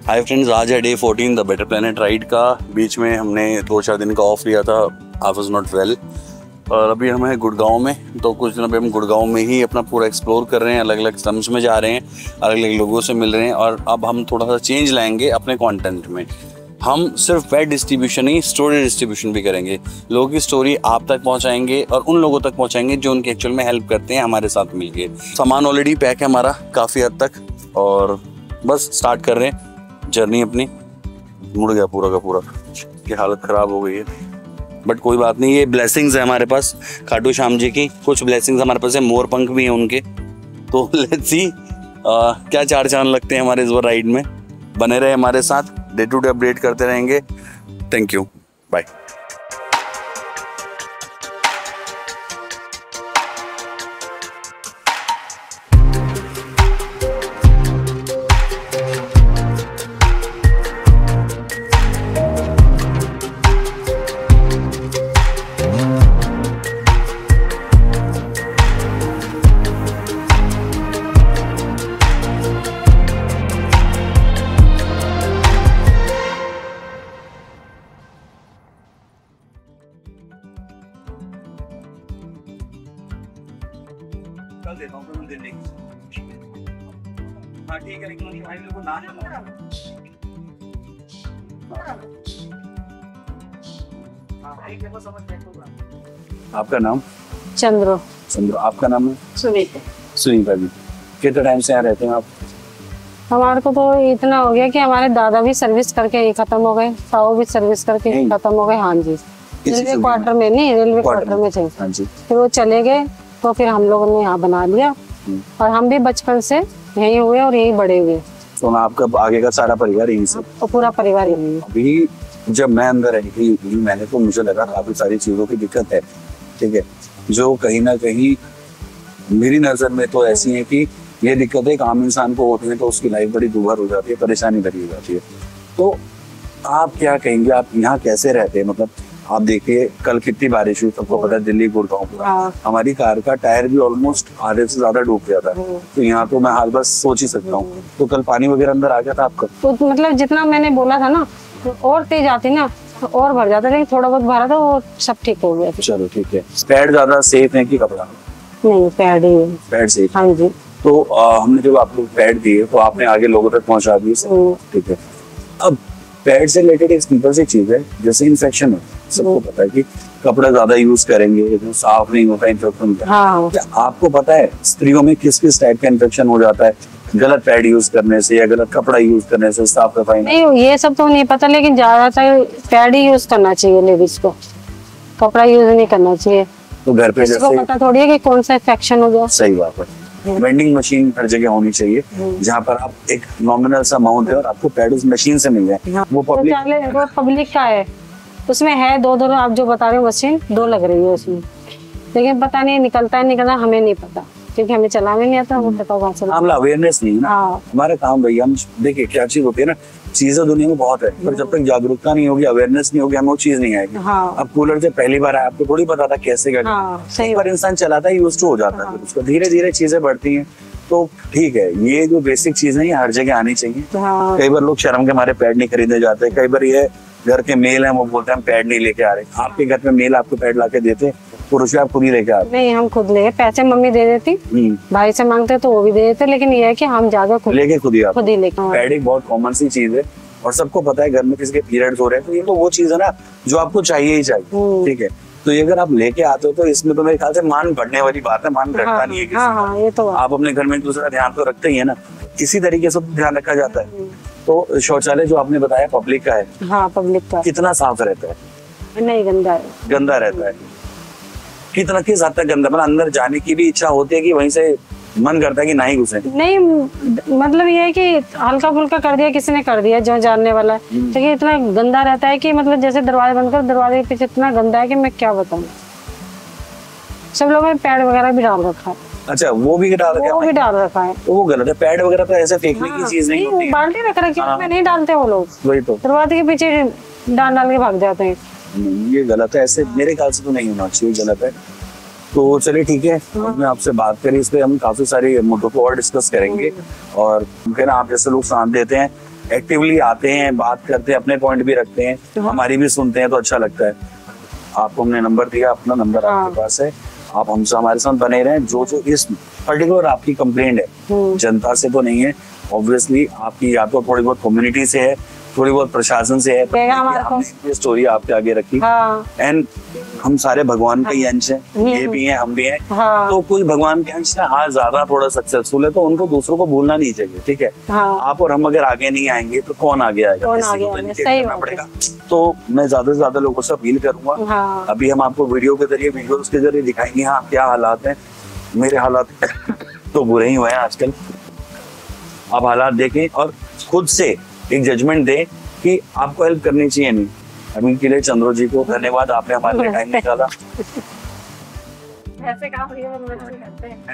Hi friends, आज है day 14 the better planet ride का। बीच में हमने 2-4 दिन का ऑफ लिया था। आई वाज नॉट वेल और अभी हम हैं गुड़गांव में। तो कुछ दिन अभी हम गुड़गांव में ही अपना पूरा एक्सप्लोर कर रहे हैं, अलग अलग स्लम्स में जा रहे हैं, अलग अलग लोगों से मिल रहे हैं। और अब हम थोड़ा सा चेंज लाएंगे अपने कंटेंट में। हम सिर्फ पेड डिस्ट्रीब्यूशन ही, स्टोरी डिस्ट्रीब्यूशन भी करेंगे। लोगों की स्टोरी आप तक पहुंचाएंगे और उन लोगों तक पहुंचाएंगे जो उनके एक्चुअल में हेल्प करते हैं हमारे साथ मिलके। सामान ऑलरेडी पैक है हमारा काफ़ी हद तक और बस स्टार्ट कर रहे हैं जर्नी अपनी। मुड़ गया पूरा का पूरा कि हालत ख़राब हो गई है, बट कोई बात नहीं। ये ब्लेसिंग्स है हमारे पास खाटू श्याम जी की। कुछ ब्लेसिंग्स हमारे पास है, मोर पंख भी हैं उनके। तो लेट्स सी क्या चार चांद लगते हैं हमारे इस बार राइड में। बने रहे हमारे साथ, डे टू डे अपडेट करते रहेंगे। Thank you, bye. कल देता हूँ मैं दिल्ली। हाँ ठीक है, लेकिन भाई लोगों को ना आपका नाम? चंद्रो। चंद्रो। आपका नाम है? सुनीता। सुनीता जी। कितने टाइम से यहाँ रहते हैं आप? हमारे को तो इतना हो गया कि हमारे दादा भी सर्विस करके ही खत्म हो गए, साहू भी सर्विस करके ही खत्म हो गए। हाँ जी, रेलवे क्वार्टर में नहीं, रेलवे क्वार्टर में थे। हाँ जी। फिर वो चले गए तो फिर हम लोगों ने यहाँ बना लिया और हम भी बचपन से यहीं हुए और यहीं बड़े हुए। तो आपका आगे का सारा परिवार यहीं से? और पूरा परिवार यहीं है। अभी जब मैं अंदर आई मैंने तो मुझे लगा काफी सारी चीजों की दिक्कत है, ठीक है, जो कहीं ना कहीं मेरी नजर में तो ऐसी है कि ये दिक्कतें एक आम इंसान को होती है तो उसकी लाइफ बड़ी दुभर हो जाती है, परेशानी भरी हो जाती है। तो आप क्या कहेंगे, आप यहाँ कैसे रहते हैं? मतलब आप देखिए कल कितनी बारिश हुई, सबको पता है दिल्ली गुड़गांव पूरा। हमारी कार का टायर भी ऑलमोस्ट आधे से ज्यादा डूब गया था। तो यहाँ तो मैं हाल बस सोच ही सकता हूँ। तो कल पानी वगैरह अंदर आ गया था आपका? तो मतलब जितना मैंने बोला था ना, और तेज आती ना और भर जाता, लेकिन थोड़ा बहुत भरा था वो सब ठीक हो गया। चलो ठीक है। पैड ज्यादा सेफ है कि कपड़ा? नहीं, पैड ही है। Pad safe? हाँ जी। तो हमने जब आपको पैड दिए तो आपने आगे लोगों तक पहुंचा दिए, ठीक है। अब पैड से रिलेटेड एक सिंपल सी चीज है, जैसे इन्फेक्शन हो, सबको पता है कि कपड़ा ज्यादा यूज करेंगे तो साफ नहीं होता, इन्फेक्शन होता है। हाँ। क्या आपको पता है स्त्रियों में किस किस टाइप का इन्फेक्शन हो जाता है गलत पैड यूज करने से या गलत कपड़ा यूज करने से, साफ सफाई? नहीं, ये सब तो नहीं पता, लेकिन ज्यादातर पैड ही यूज करना चाहिए लेडीज को, कपड़ा यूज नहीं करना चाहिए। तो घर पे जैसे पता थोड़ी है कि कौन सा इन्फेक्शन हो गया। सही बात है। वेंडिंग मशीन हर जगह होनी चाहिए जहाँ पर आप एक नॉमिनल सा अमाउंट है और आपको पैड उस मशीन से मिल जाए। वो पब्लिक का है, उसमें है दो आप जो बता रहे हो मशीन 2 लग रही है उसमें, लेकिन पता नहीं निकलता है निकलता, हमें नहीं पता क्योंकि हमें चलाने नहीं आता। वो पता कहाँ चला, हमारा अवेयरनेस नहीं है ना। हमारा काम भैया, हम देखिए क्या चीज होती है ना, चीजें दुनिया में बहुत है पर जब तक जागरूकता नहीं होगी, अवेयरनेस नहीं होगी, हमें वो चीज नहीं आएगी। अब कूलर से पहली बार आया, आपको थोड़ी पता था कैसे करना, पर इंसान चलाता है, यूज्ड टू हो जाता है, उसको धीरे धीरे चीजें बढ़ती हैं। तो ठीक है, ये जो बेसिक चीजें ये हर जगह आनी चाहिए। कई बार लोग शर्म के मारे पैड नहीं खरीदने जाते, कई बार ये घर के मेल है वो बोलते हैं हम पैड नहीं लेके आ रहे। आपके घर में मेल आपको पैड लाके देते, पुरुष आप खुद ही लेके आते? नहीं, हम खुद ले, पैसे मम्मी दे देती, भाई से मांगते तो वो भी दे देते, लेकिन ये है कि हम जाकर खुद लेके खुद ही लेके। पैड एक बहुत कॉमन सी चीज है और सबको पता है घर में किसी के पीरियड्स हो रहे हैं तो ये तो वो चीज है ना जो आपको चाहिए ही चाहिए, ठीक है। तो ये अगर आप लेके आते हो तो इसमें तो मेरे ख्याल से मान बढ़ने वाली बात है, मान घटता नहीं है किसी का। ये तो आप अपने घर में एक दूसरे का ध्यान तो रखते ही है ना, इसी तरीके से ध्यान रखा जाता है। तो शौचालय जो आपने बताया पब्लिक का है? हाँ, पब्लिक का। कितना साफ रहता है? नहीं, गंदा है। गंदा रहता है? कितना, किस हद तक गंदा? मतलब अंदर जाने की भी इच्छा होती है कि वहीं से मन करता है कि ना ही घुसे? नहीं, मतलब ये है कि हल्का फुल्का कर दिया, किसी ने कर दिया जो जानने वाला है, लेकिन इतना गंदा रहता है कि मतलब जैसे दरवाजे बंद कर, दरवाजे के पीछे इतना गंदा है कि मैं क्या बताऊं। सब लोगों ने पैड वगैरह भी डाल रखा है। अच्छा, वो भी डाल रखा है? वो भी डाल रखा है। तो वो गलत है, पैड वगैरह तो ऐसे फेंकने की चीज नहीं होती है। बाल्टी रख रखी है, नहीं डालते वो लोग, वही तो दरवाजे के पीछे डाल के भाग जाते हैं। ये गलत है, ऐसे मेरे ख्याल से तो नहीं होना चाहिए, गलत है। तो चलिए ठीक है, हमने आपसे बात करी, इस पर हम काफी सारी मुद्दों को और डिस्कस करेंगे। और फिर आप जैसे लोग साथ देते हैं, एक्टिवली आते हैं, बात करते हैं, अपने पॉइंट भी रखते हैं, हमारी भी सुनते हैं, तो अच्छा लगता है। आपको हमने नंबर दिया, अपना नंबर आपके पास है, आप हमसे हमारे साथ बने रहें। जो इस पर्टिकुलर आपकी कंप्लेंट है, जनता से तो नहीं है, ऑब्वियसली आपकी या तो थोड़ी बहुत कम्युनिटी से है, थोड़ी बहुत प्रशासन से है, ये स्टोरी आपके आगे रखी। एंड हम सारे भगवान का ही अंश है, ये भी है, हम भी हैं। तो कोई भगवान के अंश है, आज ज्यादा थोड़ा सक्सेसफुल है, तो उनको दूसरों को भूलना नहीं चाहिए, ठीक है। आप और हम अगर आगे नहीं आएंगे तो कौन आगे आएगा, करना पड़ेगा। तो मैं ज्यादा से ज्यादा लोगों से अपील करूंगा। अभी हम आपको वीडियो के जरिए, वीडियोस के जरिए दिखाएंगे हाँ क्या हालात है। मेरे हालात तो बुरे ही हुए हैं आजकल, आप हालात देखें और खुद से एक जजमेंट दें कि आपको हेल्प करनी चाहिए नहीं। अभी के लिए चंद्रो जी को धन्यवाद, आपने हमारे लिए टाइम निकाला।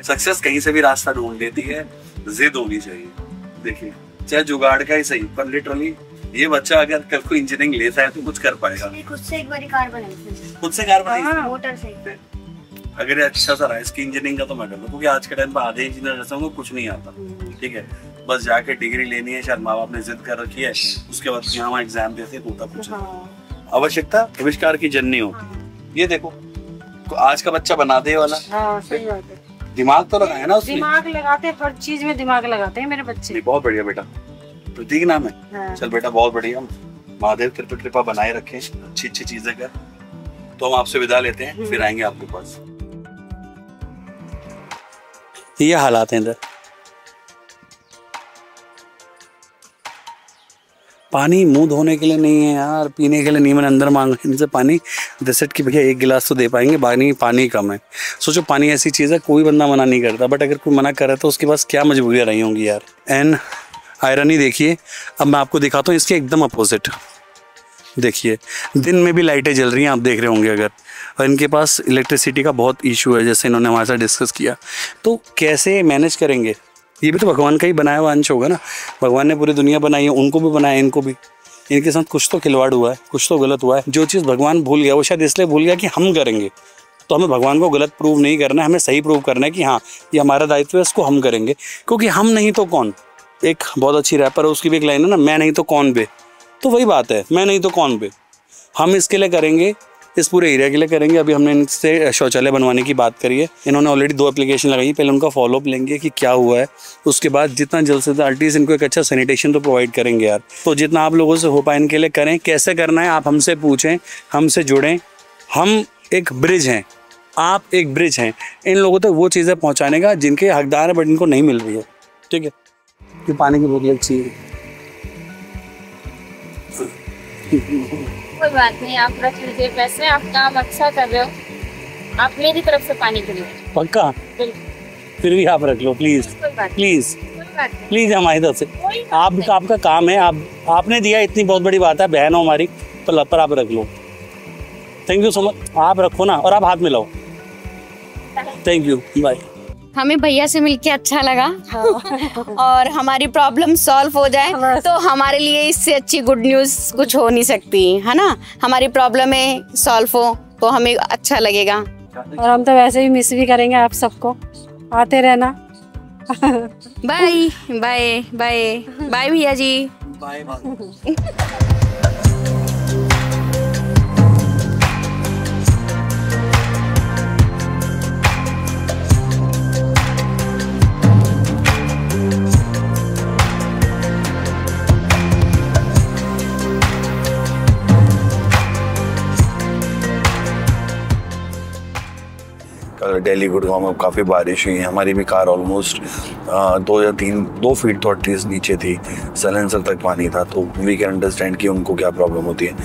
सक्सेस कहीं से भी रास्ता ढूंढ लेती है, जिद होनी चाहिए। देखिए चाहे जुगाड़ का ही सही, पर लिटरली ये बच्चा अगर कल को इंजीनियरिंग लेता है तो कुछ कर पाएगा। खुद से एक बार कार बनाई, खुद से कार बनाई, मोटर से। अगर अच्छा सा रहा इसकी इंजीनियरिंग का तो मैं क्योंकि आज के टाइम पर आधे इंजीनियर जैसा उनको कुछ नहीं आता, ठीक है। बस जाके डिग्री लेनी है, शायद माँ बाप ने जिद कर रखी है, उसके बाद यहाँ एग्जाम देते होता कुछ। आवश्यकता आविष्कार की जननी होती। ये देखो तो आज का बच्चा बना दे वाला। सही बात है, दिमाग तो लगाया ना उसने, दिमाग लगाते हैं, हर चीज में दिमाग लगाते हैं मेरे बच्चे। बहुत बढ़िया बेटा, प्रतीक नाम है। चल बेटा बहुत बढ़िया, महादेव तेरे पे कृपा बनाए रखे, अच्छी अच्छी चीजें कर। तो हम आपसे विदा लेते हैं, फिर आएंगे आपके पास। ये हालात हैं इधर, पानी मुंह धोने के लिए नहीं है यार, पीने के लिए नहीं। मैंने अंदर मांगा इनसे पानी, दसेट की भैया एक गिलास तो दे पाएंगे, पानी कम है। सोचो पानी ऐसी चीज़ है, कोई बंदा मना नहीं करता, बट अगर कोई मना करे तो उसके पास क्या मजबूरियाँ रही होंगी यार। एंड आयरनी देखिए, अब मैं आपको दिखाता हूँ इसके एकदम अपोजिट। देखिए दिन में भी लाइटें जल रही हैं, आप देख रहे होंगे अगर, और इनके पास इलेक्ट्रिसिटी का बहुत इशू है, जैसे इन्होंने हमारे साथ डिस्कस किया। तो कैसे मैनेज करेंगे, ये भी तो भगवान का ही बनाया हुआ अंश होगा ना। भगवान ने पूरी दुनिया बनाई है, उनको भी बनाया, इनको भी। इनके साथ कुछ तो खिलवाड़ हुआ है, कुछ तो गलत हुआ है। जो चीज़ भगवान भूल गया वो शायद इसलिए भूल गया कि हम करेंगे। तो हमें भगवान को गलत प्रूव नहीं करना है, हमें सही प्रूव करना है कि हाँ ये हमारा दायित्व है, इसको हम करेंगे। क्योंकि हम नहीं तो कौन, एक बहुत अच्छी रैपर है, उसकी भी एक लाइन है ना, मैं नहीं तो कौन बे। तो वही बात है, मैं नहीं तो कौन बे। हम इसके लिए करेंगे, इस पूरे एरिया के लिए करेंगे। अभी हमने इनसे शौचालय बनवाने की बात करी है, इन्होंने ऑलरेडी 2 एप्लीकेशन लगाई, पहले उनका फॉलोअप लेंगे कि क्या हुआ है, उसके बाद जितना जल्द से जल्द एटलीस्ट इनको एक अच्छा सैनिटेशन तो प्रोवाइड करेंगे यार। तो जितना आप लोगों से हो पाए इनके लिए करें। कैसे करना है आप हमसे पूछें, हमसे जुड़ें। हम एक ब्रिज हैं, आप एक ब्रिज हैं इन लोगों तक वो चीज़ें पहुँचाने का जिनके हकदार है बट इनको नहीं मिल रही है, ठीक है। कि पानी की बोतल चाहिए, कोई बात नहीं, आप रख लीजिए पैसे, आप काम अच्छा कर रहे हो, आप मेरी तरफ से पानी पी लो। पक्का? फिर भी आप रख लो प्लीज, प्लीज प्लीज हमारी तरफ से। आपका काम है, आपने दिया, इतनी बहुत बड़ी बात है, बहन हो हमारी, पर आप रख लो। थैंक यू सो मच, आप रखो ना, और आप हाथ मिलाओ। Thank you, bye. हमें भैया से मिलके अच्छा लगा और हमारी प्रॉब्लम सॉल्व हो जाए तो हमारे लिए इससे अच्छी गुड न्यूज़ कुछ हो नहीं सकती है ना। हमारी प्रॉब्लमें सॉल्व हो तो हमें अच्छा लगेगा। और हम तो वैसे भी मिस भी करेंगे आप सबको, आते रहना। बाय बाय बाय बाय भैया जी, बाय। दिल्ली गुड़गांव में काफ़ी बारिश हुई है, हमारी भी कार ऑलमोस्ट 2 फीट तो एटलीस्ट नीचे थी, साइलेंसर तक पानी था। तो वी कैन अंडरस्टैंड कि उनको क्या प्रॉब्लम होती है,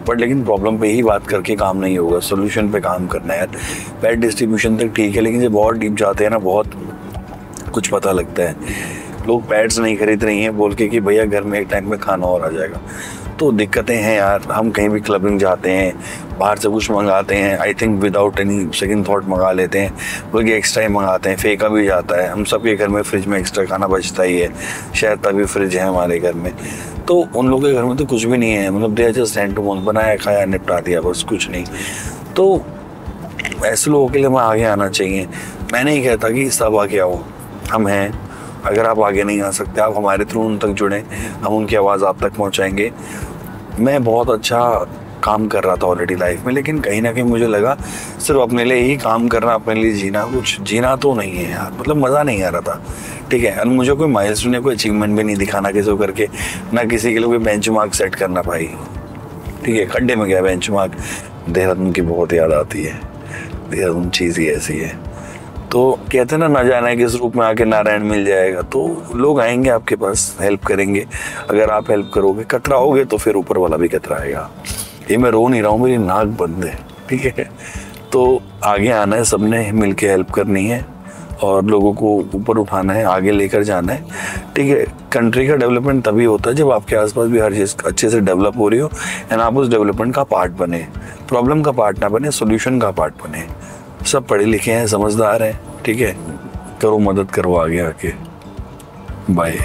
बट लेकिन प्रॉब्लम पे ही बात करके काम नहीं होगा, सोल्यूशन पे काम करना है यार। पैड डिस्ट्रीब्यूशन तक ठीक है, लेकिन जब बहुत डीप जाते हैं ना, बहुत कुछ पता लगता है। लोग पैड्स नहीं खरीद रही हैं बोल के कि भैया घर में एक टाइम में खाना और आ जाएगा। तो दिक्कतें हैं यार। हम कहीं भी क्लबिंग जाते हैं, बाहर से कुछ मंगाते हैं, I think without any second thought मंगा लेते हैं, बल्कि एक्स्ट्रा ही मंगाते हैं, फेंका भी जाता है। हम सबके घर में फ्रिज में एक्स्ट्रा खाना बचता ही है, शायद तभी फ्रिज है हमारे घर में। तो उन लोगों के घर में तो कुछ भी नहीं है, मतलब they just hand to mouth, बनाया खाया निपटा दिया, बस कुछ नहीं। तो ऐसे लोगों के लिए मैं आगे आना चाहिए। मैं नहीं कहता कि सब आगे आओ, हम हैं। अगर आप आगे नहीं आ सकते, आप हमारे थ्रू उन तक जुड़ें, हम उनकी आवाज़ आप तक पहुंचाएंगे। मैं बहुत अच्छा काम कर रहा था ऑलरेडी लाइफ में, लेकिन कहीं ना कहीं मुझे लगा सिर्फ अपने लिए ही काम करना, अपने लिए जीना, कुछ जीना तो नहीं है यार, मतलब मज़ा नहीं आ रहा था। ठीक है, और मुझे कोई माइलस्टोन या कोई अचीवमेंट भी नहीं दिखाना किसी को करके, ना किसी के लिए कोई बेंचमार्क सेट करना भाई। ठीक है, खड्डे में गया बेंचमार्क। देहरादून की बहुत याद आती है, देहरादून चीज़ ही ऐसी है। तो कहते हैं ना जाना किस रूप में आके नारायण मिल जाएगा, तो लोग आएंगे आपके पास, हेल्प करेंगे। अगर आप हेल्प करोगे, कतराओगे तो फिर ऊपर वाला भी कतराएगा। ये मैं रो नहीं रहा हूँ, मेरी नाक बंद है। ठीक है, तो आगे आना है, सबने मिलके हेल्प करनी है और लोगों को ऊपर उठाना है, आगे लेकर जाना है। ठीक है, कंट्री का डेवलपमेंट तभी होता है जब आपके आसपास भी हर चीज़ अच्छे से डेवलप हो रही हो एंड आप उस डेवलपमेंट का पार्ट बने, प्रॉब्लम का पार्ट ना बने, सोल्यूशन का पार्ट बने। सब पढ़े लिखे हैं, समझदार हैं। ठीक है, करो मदद करो आगे आके। बाय।